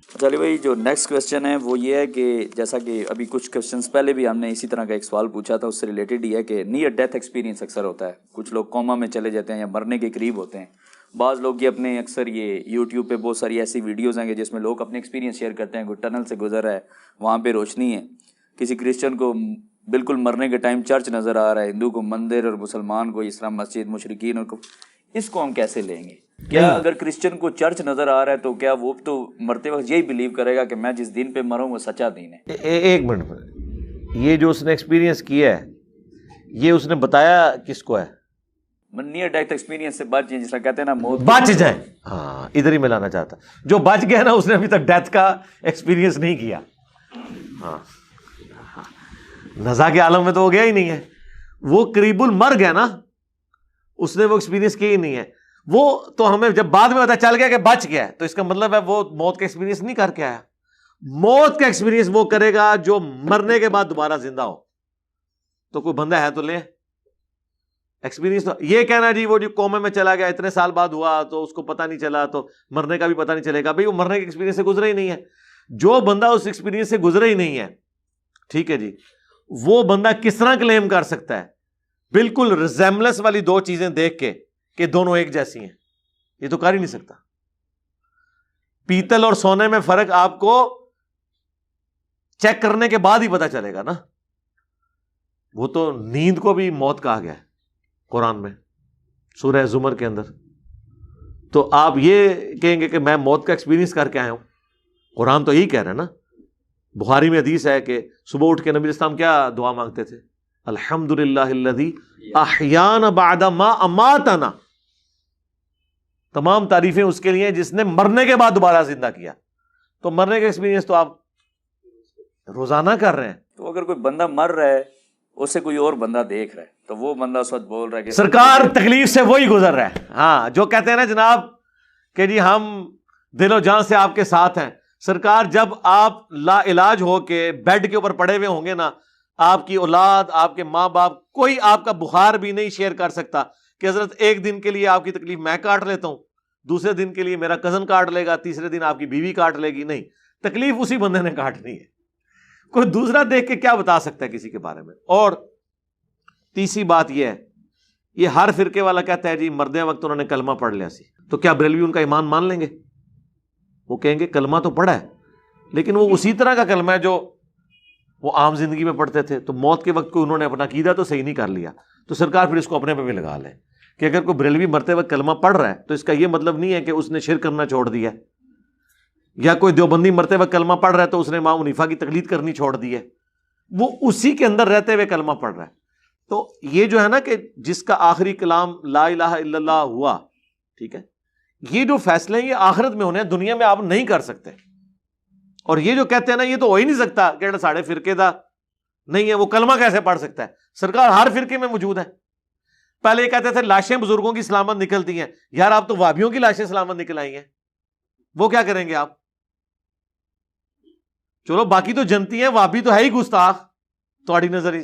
چلیے بھائی، جو نیکسٹ کویشچن ہے وہ یہ ہے کہ جیسا کہ ابھی کچھ کویشچنس پہلے بھی ہم نے اسی طرح کا ایک سوال پوچھا تھا، اس سے ریلیٹڈ یہ ہے کہ نیئر ڈیتھ ایکسپیرینس اکثر ہوتا ہے. کچھ لوگ کوما میں چلے جاتے ہیں یا مرنے کے قریب ہوتے ہیں. بعض لوگ یہ اپنے اکثر یہ یوٹیوب پہ بہت ساری ایسی ویڈیوز ہیں کہ جس میں لوگ اپنے ایکسپیرینس شیئر کرتے ہیں. کوئی ٹنل سے گزر رہا ہے، وہاں پہ روشنی ہے. کسی کرسچن کو بالکل مرنے کے ٹائم چرچ نظر آ رہا ہے، ہندو کو مندر اور مسلمان کو اسلام مسجد، مشرکین اور کو. اس کو ہم کیسے لیں گے؟ کیا اگر کرسچن کو چرچ نظر آ رہا ہے تو کیا وہ تو مرتے وقت یہی بلیو کرے گا کہ میں جس دین پہ مروں وہ سچا دین ہے؟ ایک منٹ پر، یہ جو اس نے ایکسپیرینس کیا ہے یہ اس نے بتایا کس کو ہے؟ نیئر ڈیتھ ایکسپیرینس سے بچ جائیں، جس طرح کہتے ہیں نا موت بچ جائیں. ہاں ادھر ہی میں لانا چاہتا. جو بچ گیا نا اس نے ابھی تک ڈیتھ کا ایکسپیرینس نہیں کیا. ہاں نزا کے عالم میں تو ہو گیا ہی نہیں ہے. وہ قریب المر گیا نا، اس نے وہ ایکسپیرینس کیا ہی نہیں ہے. وہ تو ہمیں جب بعد میں پتا چل گیا کہ بچ گیا ہے تو اس کا مطلب ہے وہ موت کا ایکسپیرینس نہیں کر کے آیا. موت کا ایکسپیرینس وہ کرے گا جو مرنے کے بعد دوبارہ زندہ ہو. تو کوئی بندہ ہے تو لے ایکسپیرینس. تو یہ کہنا جی وہ جو کومے میں چلا گیا اتنے سال بعد ہوا تو اس کو پتہ نہیں چلا تو مرنے کا بھی پتہ نہیں چلے گا. بھئی وہ مرنے کے ایکسپیرینس سے گزرا ہی نہیں ہے. جو بندہ اس ایکسپیرینس سے گزرا ہی نہیں ہے، ٹھیک ہے جی، وہ بندہ کس طرح کلیم کر سکتا ہے بالکل ریزیمبلنس والی دو چیزیں دیکھ کے کہ دونوں ایک جیسی ہیں؟ یہ تو کر ہی نہیں سکتا. پیتل اور سونے میں فرق آپ کو چیک کرنے کے بعد ہی پتا چلے گا نا. وہ تو نیند کو بھی موت کہا گیا ہے قرآن میں سورہ زمر کے اندر. تو آپ یہ کہیں گے کہ میں موت کا ایکسپیرینس کر کے آیا ہوں؟ قرآن تو یہی کہہ رہا ہے نا. بخاری میں حدیث ہے کہ صبح اٹھ کے نبی اسلام کیا دعا مانگتے تھے؟ الحمدللہ الذی احیانا بعد ما اماتنا. تمام تعریفیں اس کے لیے جس نے مرنے کے بعد دوبارہ زندہ کیا. تو مرنے کا ایکسپیرینس تو آپ روزانہ کر رہے ہیں. تو اگر کوئی بندہ مر رہا ہے، اسے کوئی اور بندہ دیکھ رہا ہے، تو وہ بندہ اس وقت بول رہا ہے کہ سرکار تکلیف سے وہی گزر رہا ہے. ہاں جو کہتے ہیں نا جناب کہ جی ہم دل و جان سے آپ کے ساتھ ہیں. سرکار جب آپ لا علاج ہو کے بیڈ کے اوپر پڑے ہوئے ہوں گے نا، آپ کی اولاد، آپ کے ماں باپ، کوئی آپ کا بخار بھی نہیں شیئر کر سکتا کہ حضرت ایک دن کے لیے آپ کی تکلیف میں کاٹ لیتا ہوں، دوسرے دن کے لیے میرا کزن کاٹ لے گا، تیسرے دن آپ کی بیوی کاٹ لے گی. نہیں، تکلیف اسی بندے نے کاٹنی ہے. کوئی دوسرا دیکھ کے کیا بتا سکتا ہے کسی کے بارے میں؟ اور تیسری بات یہ ہے، یہ ہر فرقے والا کہتا ہے جی مردے وقت انہوں نے کلمہ پڑھ لیا سی. تو کیا بریلوی ان کا ایمان مان لیں گے؟ وہ کہیں گے کلمہ تو پڑھا ہے لیکن وہ اسی طرح کا کلمہ ہے جو وہ عام زندگی میں پڑھتے تھے. تو موت کے وقت کو انہوں نے اپنا عقیدہ تو صحیح نہیں کر لیا. تو سرکار پھر اس کو اپنے پہ بھی لگا لے کہ اگر کوئی بریلوی مرتے وقت کلمہ پڑھ رہا ہے تو اس کا یہ مطلب نہیں ہے کہ اس نے شرک کرنا چھوڑ دیا ہے، یا کوئی دیوبندی مرتے وقت کلمہ پڑھ رہا ہے تو اس نے امام حنیفہ کی تقلید کرنی چھوڑ دی ہے. وہ اسی کے اندر رہتے ہوئے کلمہ پڑھ رہا ہے. تو یہ جو ہے نا کہ جس کا آخری کلام لا الہ الا اللہ ہوا، ٹھیک ہے، یہ جو فیصلے ہیں یہ آخرت میں ہونے ہیں، دنیا میں آپ نہیں کر سکتے. اور یہ جو کہتے ہیں نا یہ تو ہو ہی نہیں سکتا کہ ساڑھے فرقے دا نہیں ہے، وہ کلمہ کیسے پڑھ سکتا ہے؟ سرکار ہر فرقے میں موجود ہے. پہلے یہ کہتے تھے لاشیں بزرگوں کی سلامت نکلتی ہیں. یار آپ تو وہابیوں کی لاشیں سلامت نکل آئی ہیں، وہ کیا کریں گے آپ؟ چلو باقی تو جنتی ہیں، وہابی تو ہے ہی گستاخ تھوڑی نظر.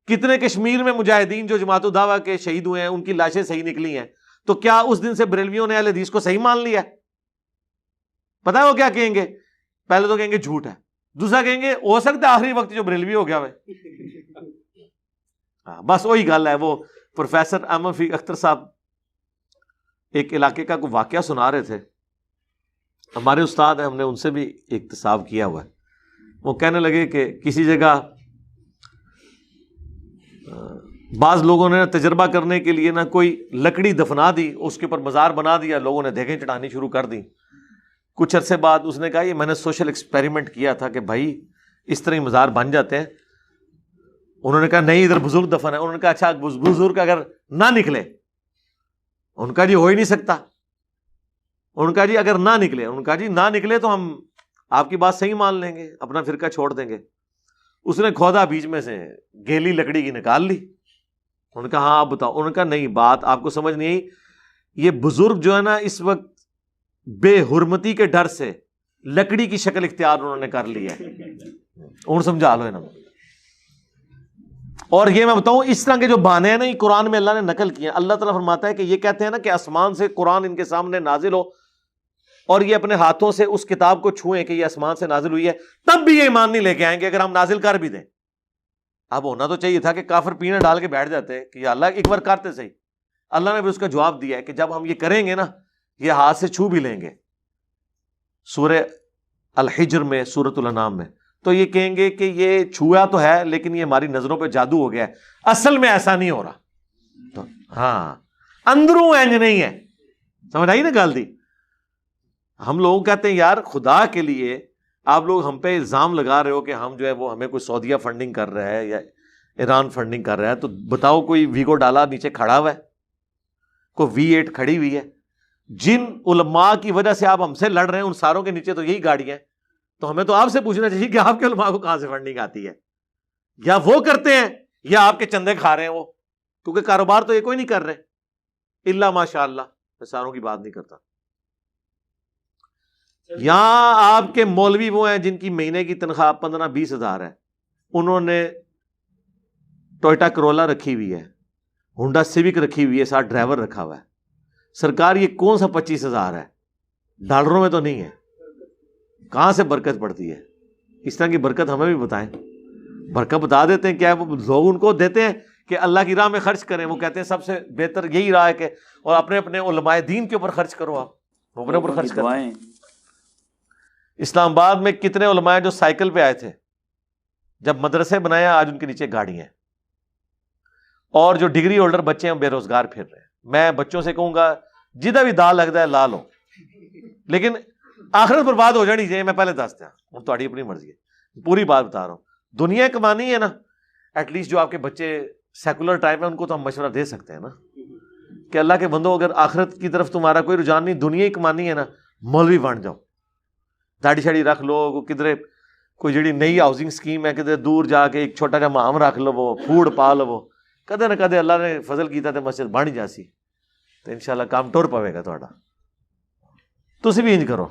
کتنے کشمیر میں مجاہدین جو جماعت الدعوہ کے شہید ہوئے ہیں ان کی لاشیں صحیح نکلی ہیں. تو کیا اس دن سے بریلویوں نے اہل حدیث کو صحیح مان لیا؟ پتہ ہے وہ کیا کہیں گے؟ پہلے تو کہیں گے جھوٹ ہے، دوسرا کہیں گے ہو سکتا ہے آخری وقت جو بریلوی ہو گیا ہوئے. بس وہی گل ہے. وہ پروفیسر احمد فیق اختر صاحب ایک علاقے کا کوئی واقعہ سنا رہے تھے. ہمارے استاد ہیں، ہم نے ان سے بھی اکتساب کیا ہوا ہے. وہ کہنے لگے کہ کسی جگہ بعض لوگوں نے تجربہ کرنے کے لیے نا کوئی لکڑی دفنا دی، اس کے اوپر مزار بنا دیا، لوگوں نے دیگیں چڑھانی شروع کر دی. کچھ عرصے بعد اس نے کہا یہ میں نے سوشل ایکسپیریمنٹ کیا تھا کہ بھائی اس طرح ہی مزار بن جاتے ہیں. انہوں نے کہا نہیں ادھر بزرگ دفن ہے. انہوں نے کہا اچھا بزرگ اگر نہ نکلے؟ ان کا جی ہو ہی نہیں سکتا. ان کا جی اگر نہ نکلے، ان کا جی نہ نکلے تو ہم آپ کی بات صحیح مان لیں گے، اپنا فرقہ چھوڑ دیں گے. اس نے کھودا بیچ میں سے گیلی لکڑی کی نکال لی. انہوں نے کہا ہاں آپ بتاؤ. انہوں نے کہا نہیں بات آپ کو سمجھ نہیں آئی، یہ بزرگ جو ہے نا اس وقت بے حرمتی کے ڈر سے لکڑی کی شکل اختیار انہوں نے کر لی ہے. انہوں سمجھا لو انہوں. اور یہ میں بتاؤں اس طرح کے جو بہانے ہیں نا یہ قرآن میں اللہ نے نقل کیے ہیں. اللہ تعالیٰ فرماتا ہے کہ یہ کہتے ہیں نا کہ آسمان سے قرآن ان کے سامنے نازل ہو اور یہ اپنے ہاتھوں سے اس کتاب کو چھوئیں کہ یہ آسمان سے نازل ہوئی ہے، تب بھی یہ ایمان نہیں لے کے آئیں گے اگر ہم نازل کر بھی دیں۔ اب ہونا تو چاہیے تھا کہ کافر پینے ڈال کے بیٹھ جاتے کہ یا اللہ ایک بار کرتے صحیح۔ اللہ نے بھی اس کا جواب دیا ہے کہ جب ہم یہ کریں گے نا، یہ ہاتھ سے چھو بھی لیں گے، سورہ الحجر میں، سورۃ الانعام میں، تو یہ کہیں گے کہ یہ چھوا تو ہے لیکن یہ ہماری نظروں پہ جادو ہو گیا ہے، اصل میں ایسا نہیں ہو رہا۔ تو ہاں، اندروں اینج نہیں ہے، سمجھ آئی نا گل دی؟ ہم لوگ کہتے ہیں یار خدا کے لیے آپ لوگ ہم پہ الزام لگا رہے ہو کہ ہم جو ہے وہ ہمیں کوئی سعودیہ فنڈنگ کر رہا ہے یا ایران فنڈنگ کر رہا ہے، تو بتاؤ کوئی ویگو ڈالا نیچے کھڑا ہوا ہے، کوئی V8 کھڑی ہوئی ہے؟ جن علماء کی وجہ سے آپ ہم سے لڑ رہے ہیں ان ساروں کے نیچے تو یہی گاڑیاں ہیں، تو ہمیں تو آپ سے پوچھنا چاہیے کہ آپ کے علماء کو کہاں سے فنڈنگ آتی ہے، یا وہ کرتے ہیں یا آپ کے چندے کھا رہے ہیں وہ، کیونکہ کاروبار تو یہ کوئی نہیں کر رہے الا ماشاء اللہ۔ میں ساروں کی بات نہیں کرتا۔ یہاں آپ کے مولوی وہ ہیں جن کی مہینے کی تنخواہ 15-20 ہزار ہے، انہوں نے ٹوئٹا کرولا رکھی ہوئی ہے، ہونڈا سیوک رکھی ہوئی ہے، ساتھ ڈرائیور رکھا ہوا ہے۔ سرکار یہ کون سا 25 ہزار ہے؟ ڈالروں میں تو نہیں ہے، کہاں سے برکت پڑتی ہے؟ اس طرح کی برکت ہمیں بھی بتائیں، برکت بتا دیتے ہیں کیا وہ لوگ ان کو دیتے ہیں کہ اللہ کی راہ میں خرچ کریں، وہ کہتے ہیں سب سے بہتر یہی راہ ہے کہ اور اپنے اپنے علماء دین کے اوپر خرچ کرو، آپ اپنے اوپر خرچ کرو۔ اسلام آباد میں کتنے علماء جو سائیکل پہ آئے تھے، جب مدرسے بنایا آج ان کے نیچے گاڑیاں ہیں، اور جو ڈگری ہولڈر بچے ہیں بے روزگار پھر رہے ہیں۔ میں بچوں سے کہوں گا جدھر بھی دال لگتا ہے لا لو، لیکن آخرت برباد ہو جانی چاہیے، میں پہلے دستا ہوں، تھوڑی اپنی مرضی ہے، پوری بات بتا رہا ہوں۔ دنیا کمانی ہے نا، ایٹ لیسٹ جو آپ کے بچے سیکولر ٹائپ ہیں ان کو تو ہم مشورہ دے سکتے ہیں نا کہ اللہ کے بندو اگر آخرت کی طرف تمہارا کوئی رجحان نہیں، دنیا ہی کمانی ہے نا، مولوی بن جاؤ، داڑھی شاڑی رکھ لو، کدھر کوئی جڑی نئی ہاؤسنگ اسکیم ہے کدھر دور جا کے ایک چھوٹا جا مام رکھ لو، فوڈ پا لو، کدے نہ کدے اللہ نے فضل کیتا تے مسجد بن جاسی، تو انشاءاللہ کام ٹر پوے گا تھوڑا۔ تسی بھی انج کرو۔